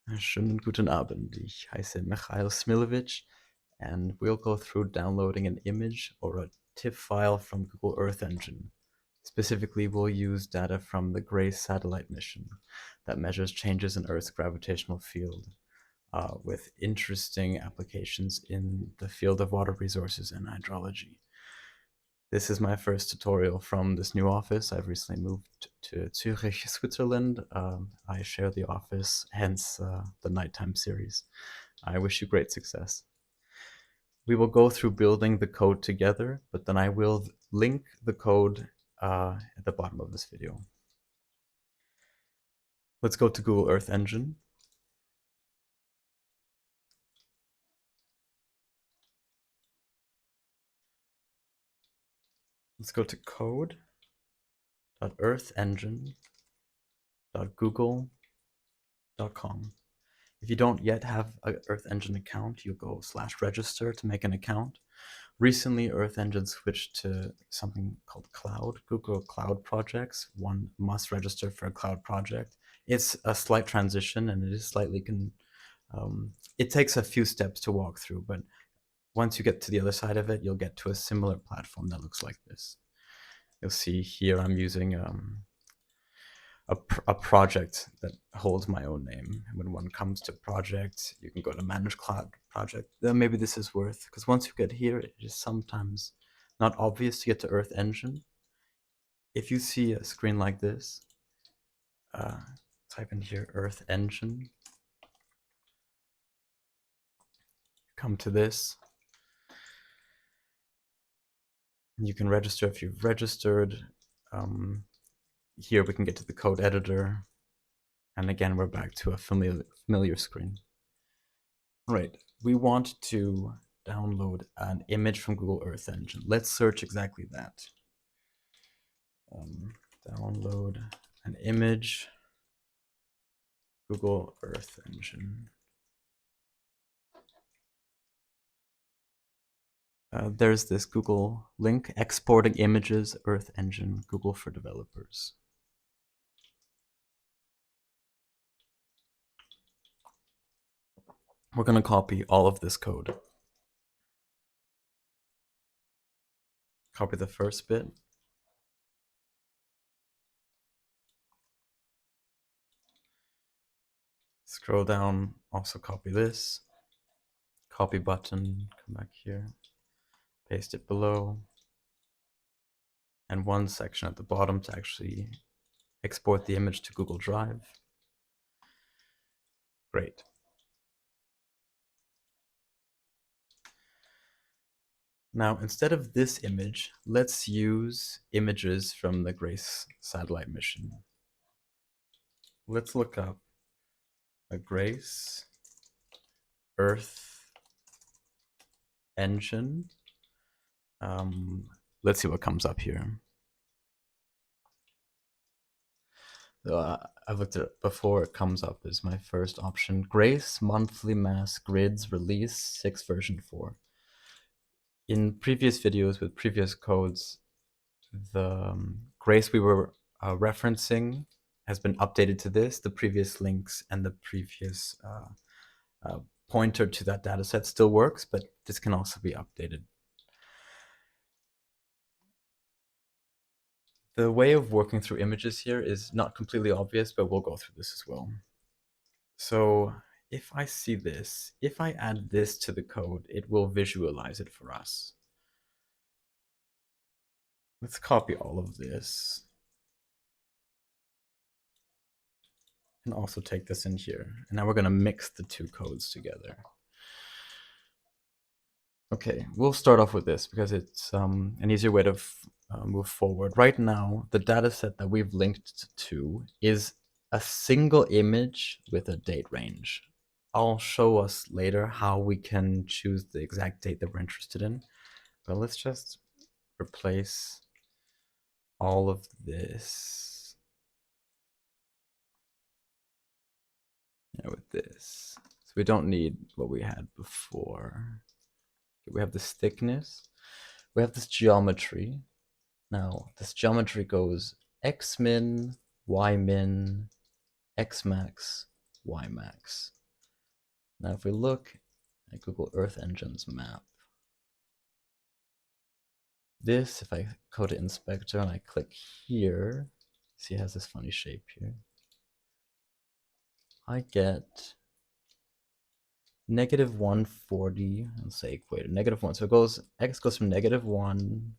Schönen guten Abend. Ich heiße Michail Smilovic, and we'll go through downloading an image or a TIF file from Google Earth Engine. Specifically, we'll use data from the GRACE satellite mission that measures changes in Earth's gravitational field, with interesting applications in the field of water resources and hydrology. This is my first tutorial from this new office. I've recently moved to Zurich, Switzerland. I share the office, hence the nighttime series. I wish you great success. We will go through building the code together, but then I will link the code at the bottom of this video. Let's go to Google Earth Engine. Let's go to code.earthengine.google.com. If you don't yet have an Earth Engine account, you go /register to make an account. Recently, Earth Engine switched to something called Cloud, Google Cloud Projects. One must register for a cloud project. It's a slight transition, and it is slightly it takes a few steps to walk through, but once you get to the other side of it, you'll get to a similar platform that looks like this. You'll see here I'm using a project that holds my own name. And when one comes to project, you can go to manage cloud project. Then maybe this is worth, because once you get here, it is sometimes not obvious to get to Earth Engine. If you see a screen like this, type in here Earth Engine. Come to this. You can register if you've registered. Here we can get to the code editor. And again, we're back to a familiar screen. Right, we want to download an image from Google Earth Engine. Let's search exactly that. Download an image, Google Earth Engine. There's this Google link, exporting images, Earth Engine, Google for developers. We're going to copy all of this code. Copy the first bit. Scroll down, also copy this. Copy button, come back here, paste it below. And one section at the bottom to actually export the image to Google Drive. Great. Now, instead of this image, let's use images from the GRACE satellite mission. Let's look up a GRACE Earth Engine. Let's see what comes up here. I've looked at it before. It comes up as my first option. GRACE Monthly Mass Grids Release 6 version 4. In previous videos with previous codes, the GRACE we were referencing has been updated to this. The previous links and the previous pointer to that data set still works, but this can also be updated. The way of working through images here is not completely obvious, but we'll go through this as well. So if I see this, if I add this to the code, it will visualize it for us. Let's copy all of this. And also take this in here. And now we're going to mix the two codes together. Okay, we'll start off with this because it's an easier way to move forward. Right now, the data set that we've linked to is a single image with a date range. I'll show us later how we can choose the exact date that we're interested in. But let's just replace all of this with this. So we don't need what we had before. We have this thickness. We have this geometry. Now, this geometry goes x min, y min, x max, y max. Now if we look at Google Earth Engine's map, this, if I go to inspector and I click here, see it has this funny shape here. I get negative 140, let's say equator, negative 1. So it goes, x goes from negative 1,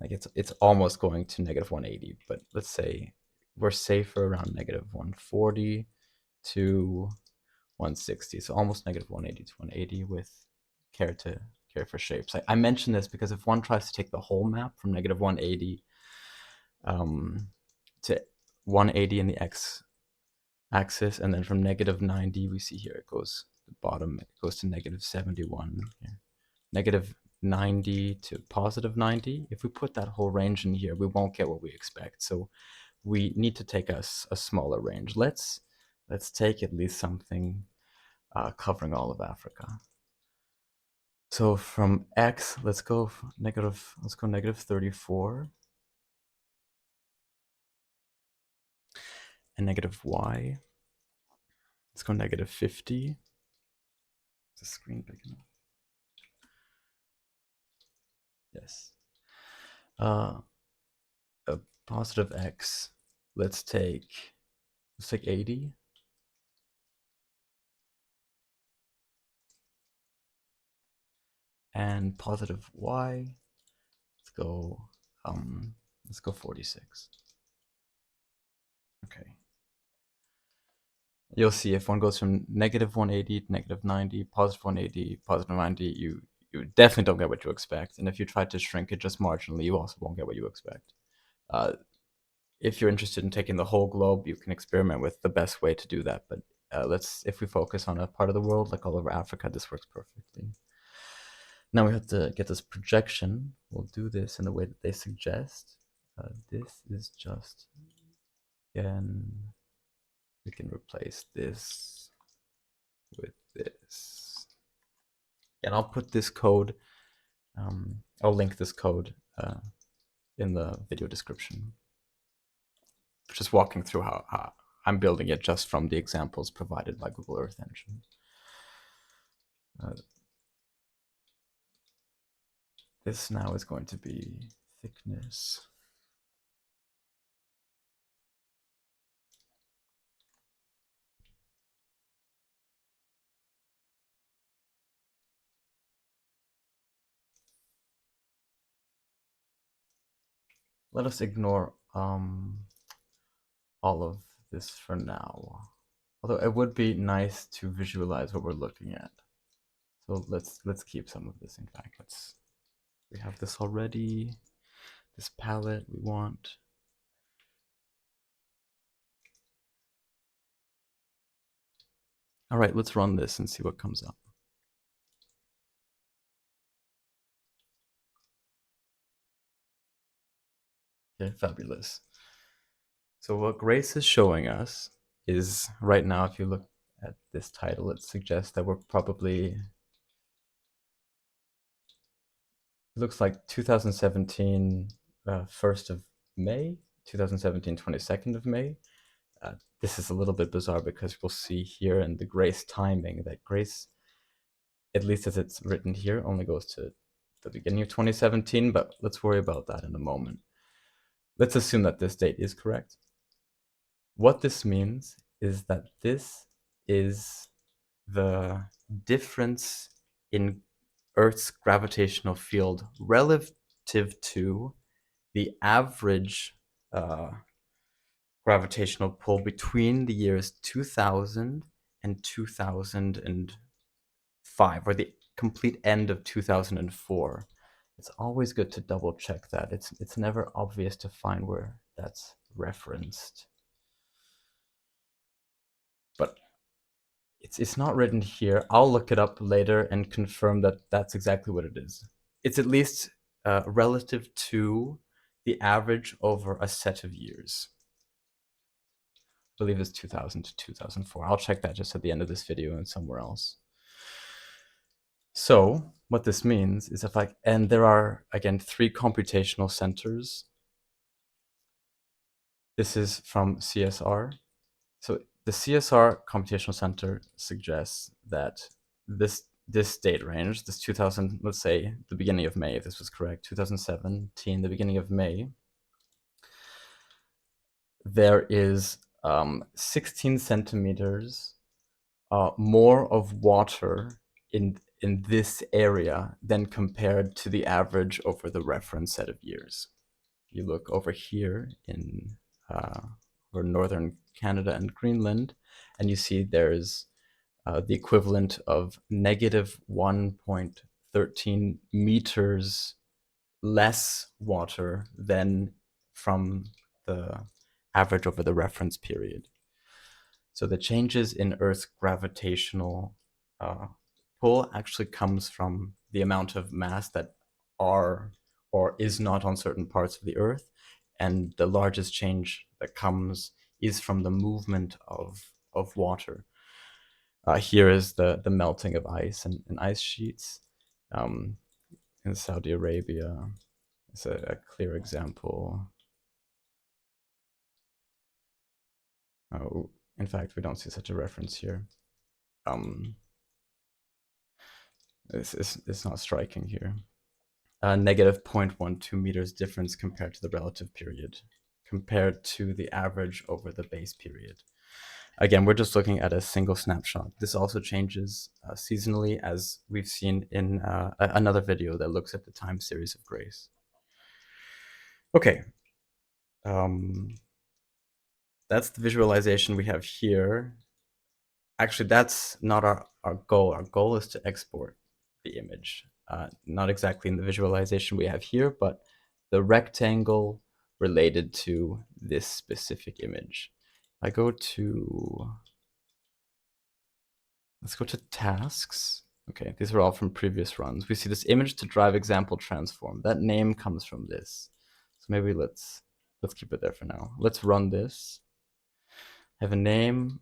like it's almost going to negative 180, but let's say we're safer around negative 140 to 160. So almost negative 180 to 180 with care for shapes. I mention this because if one tries to take the whole map from negative 180 to 180 in the x axis, and then from negative 90, we see here it goes the bottom, it goes to negative 71 here. Negative 90 to positive 90. If we put that whole range in here, we won't get what we expect. So we need to take a smaller range. Let's take at least something covering all of Africa. So from x, let's go negative 34, and negative y. Let's go negative 50. Is the screen big enough? Yes. A positive x. Let's take 80. And positive y. Let's go 46. Okay. You'll see if one goes from negative 180 to negative 90, positive 180, positive 90, you definitely don't get what you expect. And if you try to shrink it just marginally, you also won't get what you expect. If you're interested in taking the whole globe, you can experiment with the best way to do that. But if we focus on a part of the world, like all over Africa, this works perfectly. Now we have to get this projection. We'll do this in the way that they suggest. This is just, again, we can replace this with this. And I'll put this code, I'll link this code in the video description. Just walking through how I'm building it just from the examples provided by Google Earth Engine. This now is going to be thickness. Let us ignore all of this for now. Although it would be nice to visualize what we're looking at. So let's keep some of this. In fact, we have this already. This palette we want. All right, let's run this and see what comes up. Okay, fabulous. So what Grace is showing us is right now, if you look at this title, it suggests that we're probably, it looks like 2017, 1st of May, 2017, 22nd of May. This is a little bit bizarre because we'll see here in the Grace timing that Grace, at least as it's written here, only goes to the beginning of 2017, but let's worry about that in a moment. Let's assume that this date is correct. What this means is that this is the difference in Earth's gravitational field relative to the average gravitational pull between the years 2000 and 2005, or the complete end of 2004. It's always good to double check that. It's never obvious to find where that's referenced. But it's not written here. I'll look it up later and confirm that that's exactly what it is. It's at least relative to the average over a set of years. I believe it's 2000 to 2004. I'll check that just at the end of this video and somewhere else. So what this means is and there are, again, 3 computational centers. This is from CSR. So the CSR Computational Center suggests that this date range, this 2000, let's say the beginning of May, if this was correct, 2017, the beginning of May, there is 16 centimeters more of water in this area than compared to the average over the reference set of years. You look over here in over northern Canada and Greenland, and you see there's the equivalent of negative 1.13 meters less water than from the average over the reference period. So the changes in Earth's gravitational pull actually comes from the amount of mass that are or is not on certain parts of the Earth, and the largest change that comes is from the movement of water. Here is the melting of ice and ice sheets. In Saudi Arabia, it's a clear example. Oh, in fact, we don't see such a reference here. It's not striking here. Negative 0.12 meters difference compared to the relative period, compared to the average over the base period. Again, we're just looking at a single snapshot. This also changes seasonally, as we've seen in another video that looks at the time series of grace. Okay. That's the visualization we have here. Actually, that's not our goal. Our goal is to export the image. Not exactly in the visualization we have here, but the rectangle related to this specific image. I go to, let's go to tasks. Okay, these are all from previous runs. We see this image to drive example transform. That name comes from this. So maybe let's keep it there for now. Let's run this. I have a name.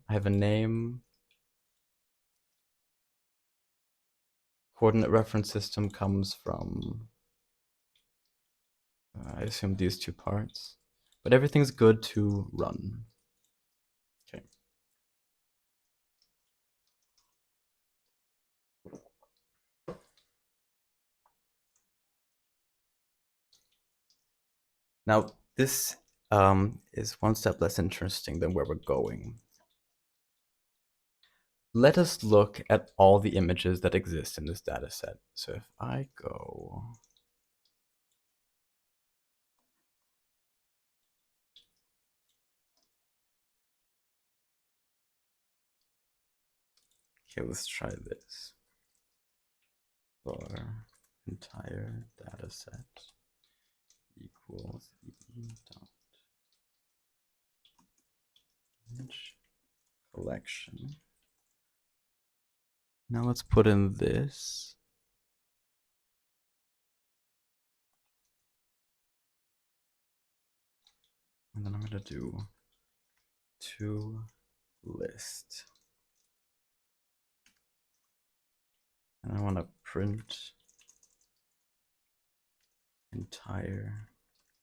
Coordinate reference system comes from, I assume, these two parts. But everything's good to run. Okay. Now, this is one step less interesting than where we're going. Let us look at all the images that exist in this data set. So if I go, okay, let's try this. For entire data set equals image collection. Now let's put in this. And then I'm going to do to list. And I want to print entire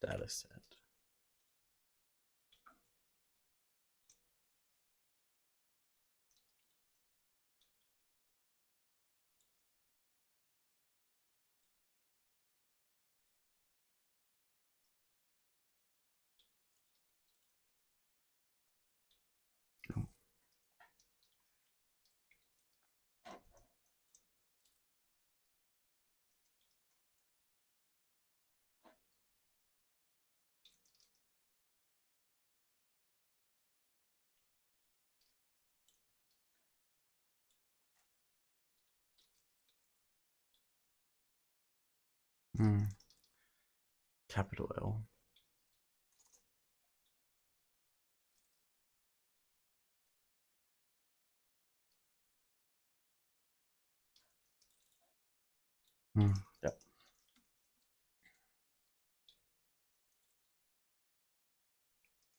data set. Capital L. Yep.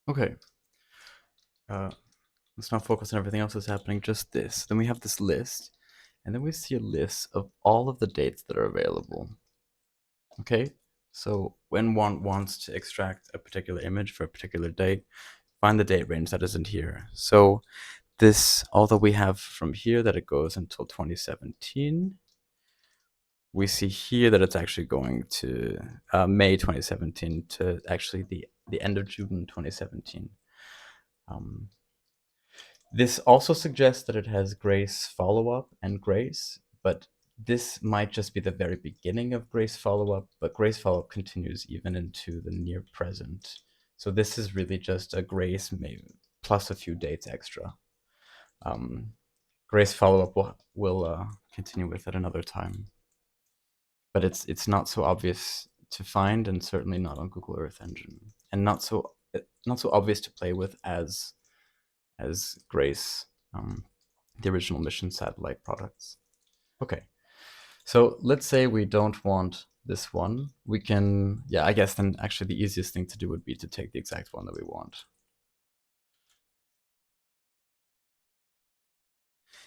Okay. Let's not focus on everything else that's happening, just this. Then we have this list, and then we see a list of all of the dates that are available. Okay, so when one wants to extract a particular image for a particular date, find the date range that isn't here. So this, although we have from here that it goes until 2017, we see here that it's actually going to May 2017 to actually the end of June 2017. This also suggests that it has Grace follow-up and Grace, but this might just be the very beginning of Grace follow-up, but Grace follow-up continues even into the near present. So this is really just a Grace maybe plus a few dates extra. Grace follow-up will continue with at another time, but it's not so obvious to find, and certainly not on Google Earth Engine, and not so obvious to play with as Grace, the original mission satellite products. Okay, so let's say we don't want this one. We can, yeah, I guess then actually the easiest thing to do would be to take the exact one that we want.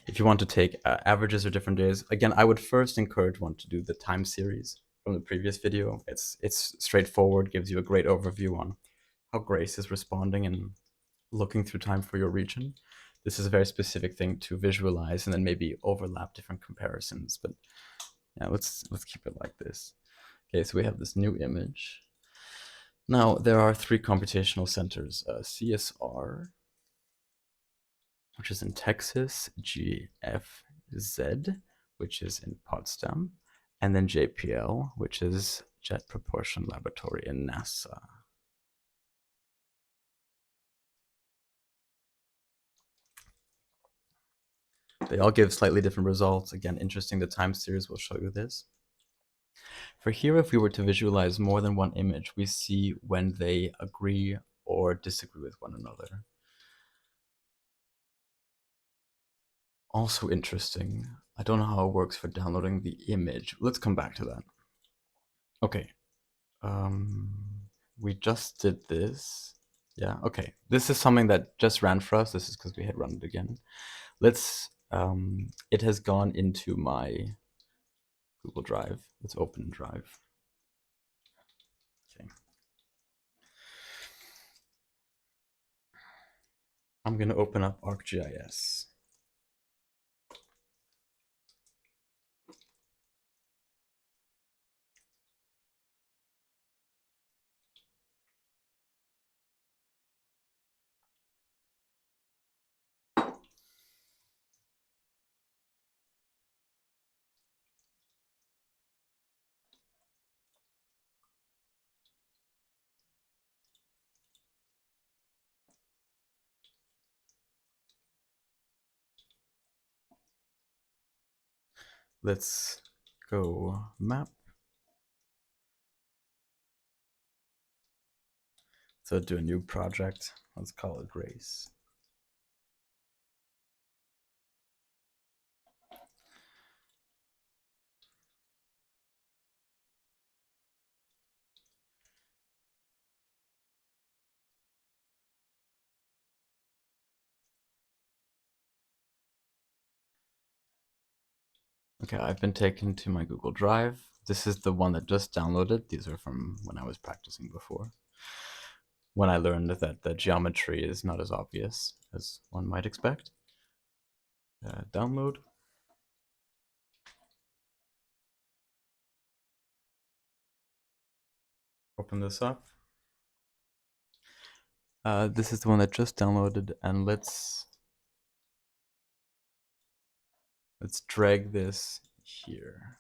If you want to take averages or different days, again, I would first encourage one to do the time series from the previous video. It's straightforward, gives you a great overview on how Grace is responding and looking through time for your region. This is a very specific thing to visualize and then maybe overlap different comparisons. But yeah, let's keep it like this. Okay, so we have this new image. Now there are three computational centers: CSR, which is in Texas, GFZ, which is in Potsdam, and then JPL, which is Jet Propulsion Laboratory in NASA. They all give slightly different results. Again, interesting, the time series will show you this. For here, if we were to visualize more than one image, we see when they agree or disagree with one another. Also interesting, I don't know how it works for downloading the image. Let's come back to that. Okay, we just did this. Yeah, okay. This is something that just ran for us. This is because we had run it again. Let's, it has gone into my Google Drive. Let's open Drive. Okay. I'm gonna open up ArcGIS. Let's go map. So do a new project. Let's call it Grace. Okay, I've been taken to my Google Drive. This is the one that just downloaded. These are from when I was practicing before, when I learned that the geometry is not as obvious as one might expect. Download. Open this up. This is the one that just downloaded, and let's drag this here.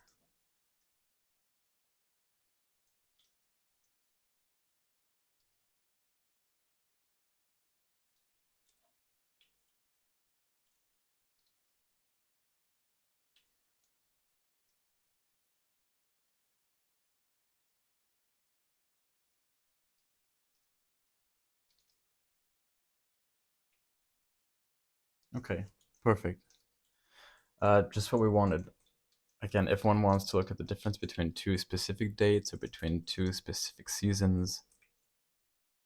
Okay, perfect. Just what we wanted. Again, if one wants to look at the difference between two specific dates or between two specific seasons,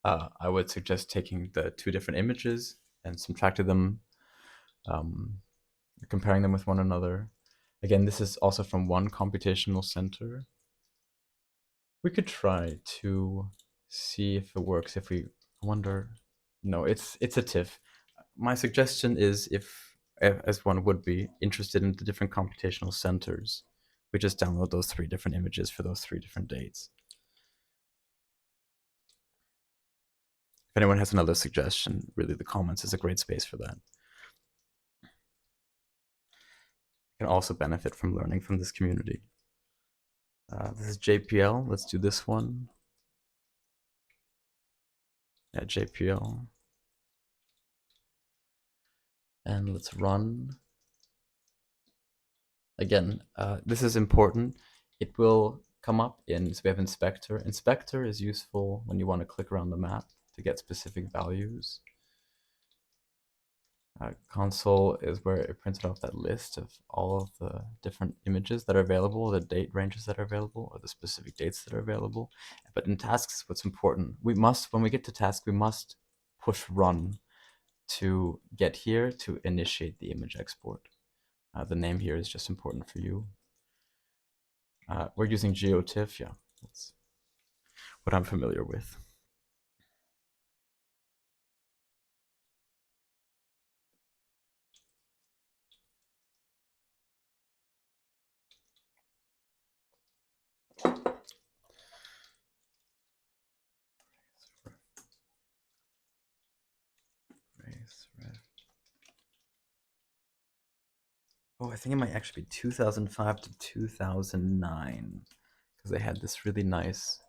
I would suggest taking the two different images and subtracting them, comparing them with one another. Again, this is also from one computational center. We could try to see if it works if we, I wonder, No, it's a TIF. My suggestion is if, as one would be, interested in the different computational centers, we just download those 3 different images for those 3 different dates. If anyone has another suggestion, really the comments is a great space for that. You can also benefit from learning from this community. This is JPL. Let's do this one. Yeah, JPL. And let's run. Again, this is important. It will come up in, so we have inspector. Inspector is useful when you want to click around the map to get specific values. Console is where it printed off that list of all of the different images that are available, the date ranges that are available, or the specific dates that are available. But in tasks, what's important, we must, when we get to task, we must push run to get here to initiate the image export. The name here is just important for you. We're using GeoTIFF, yeah, that's what I'm familiar with. Oh, I think it might actually be 2005 to 2009 because they had this really nice.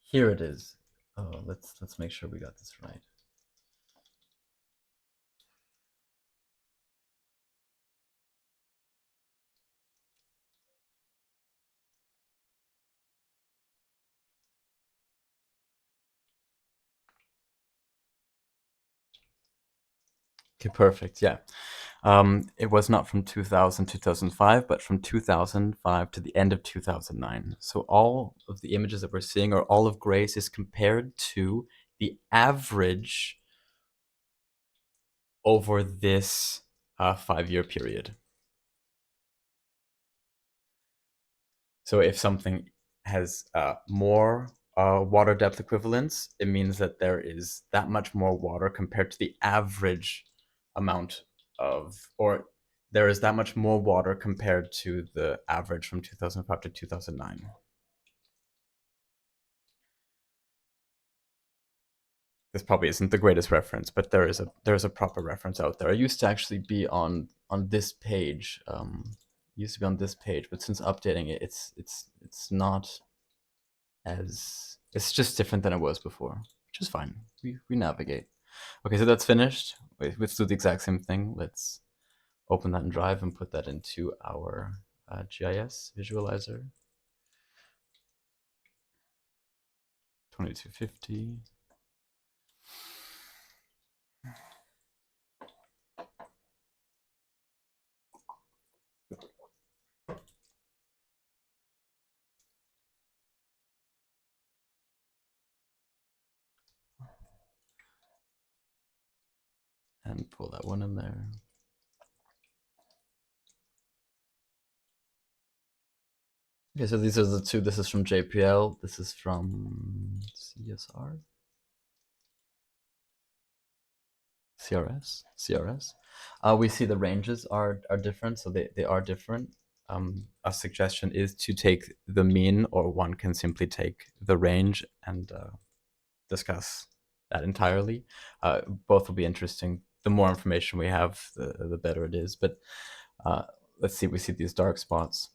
Here it is. Oh, let's make sure we got this right. Okay, perfect. Yeah. It was not from 2000, 2005, but from 2005 to the end of 2009. So all of the images that we're seeing, or all of Grace, is compared to the average over this 5-year period. So if something has more water depth equivalence, it means that there is that much more water compared to the average amount of, or there is that much more water compared to the average from 2005 to 2009. This probably isn't the greatest reference, but there is a proper reference out there. I used to actually be on this page. Used to be on this page, but since updating it, it's not as, it's just different than it was before, which is fine. We navigate. Okay, so that's finished. Wait, let's do the exact same thing. Let's open that in Drive and put that into our GIS visualizer. 2250. And pull that one in there. Okay, so these are the two. This is from JPL. This is from CSR. CRS. We see the ranges are different, so they are different. A suggestion is to take the mean, or one can simply take the range and discuss that entirely. Both will be interesting. The more information we have, the better it is. But let's see, we see these dark spots.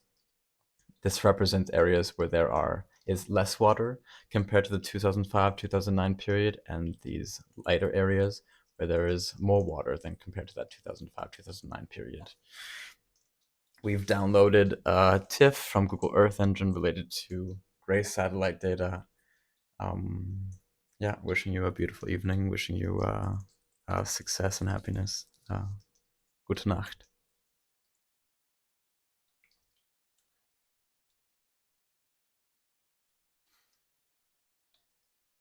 This represents areas where there is less water compared to the 2005, 2009 period, and these lighter areas where there is more water than compared to that 2005, 2009 period. We've downloaded a TIFF from Google Earth Engine related to Grace satellite data. Yeah, wishing you a beautiful evening, wishing you success and happiness. Gute Nacht.